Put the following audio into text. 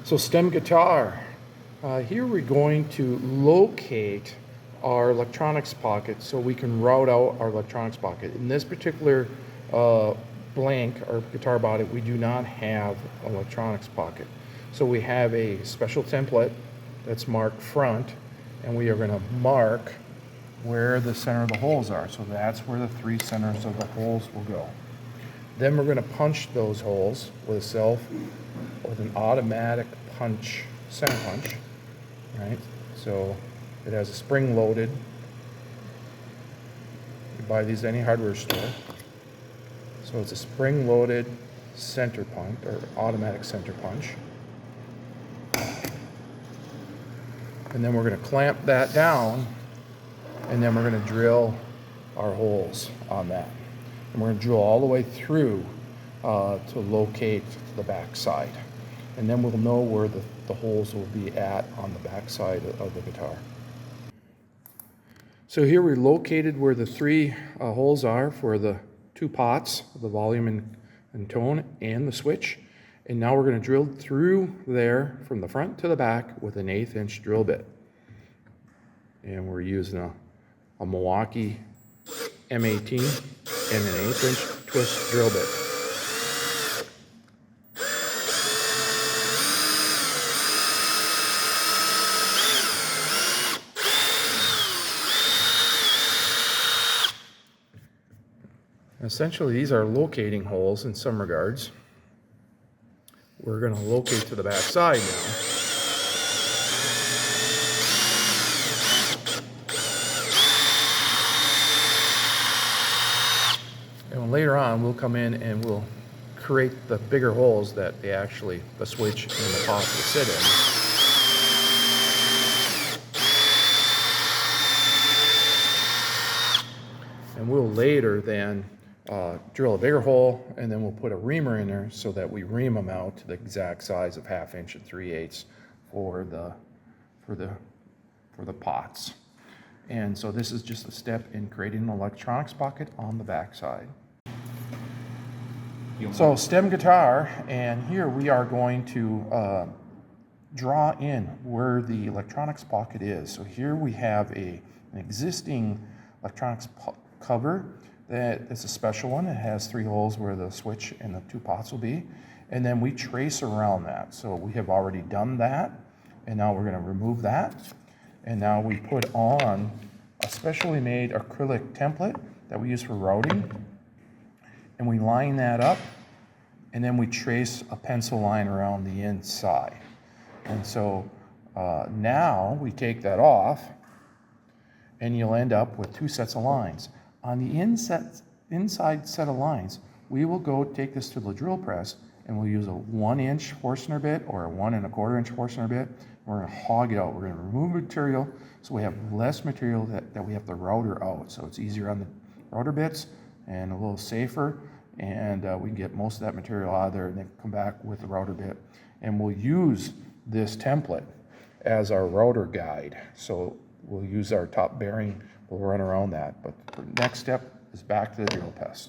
So stem guitar. Here we're going to locate our electronics pocket so we can route out our electronics pocket. In this particular blank, or guitar body, we do not have an electronics pocket. So we have a special template that's marked front, and we are going to mark where the center of the holes are. So that's where the 3 centers of the holes will go. Then we're going to punch those holes with an automatic punch, center punch, right? So it has a spring loaded. You buy these at any hardware store. So it's a spring loaded center punch, or automatic center punch. And then we're going to clamp that down, and then we're going to drill our holes on that. And we're going to drill all the way through to locate the back side. And then we'll know where the holes will be at on the back side of the guitar. So here we located where the 3 holes are for the 2 pots, the volume and tone, and the switch. And now we're going to drill through there from the front to the back with an 1/8 inch drill bit. And we're using a Milwaukee M18 and an 1/8 inch twist drill bit. Essentially, these are locating holes in some regards. We're going to locate to the back side now. And later on, we'll come in and we'll create the bigger holes that the switch and the pot will sit in. And we'll later then drill a bigger hole, and then we'll put a reamer in there so that we ream them out to the exact size of 1/2 inch and 3/8 for the pots. And so this is just a step in creating an electronics pocket on the back side. So stem guitar, and here we are going to draw in where the electronics pocket is. So here we have an existing electronics cover. It's a special one. It has 3 holes where the switch and the 2 pots will be. And then we trace around that. So we have already done that. And now we're going to remove that. And now we put on a specially made acrylic template that we use for routing. And we line that up. And then we trace a pencil line around the inside. And so now we take that off, and you'll end up with 2 sets of lines. On the inside set of lines, we will go take this to the drill press, and we'll use a 1 inch Forstner bit or a 1 1/4 inch Forstner bit. We're going to hog it out. We're going to remove material so we have less material that we have to router out. So it's easier on the router bits and a little safer, and we can get most of that material out of there and then come back with the router bit. And we'll use this template as our router guide. So we'll use our top bearing. We'll run around that, but the next step is back to the drill press.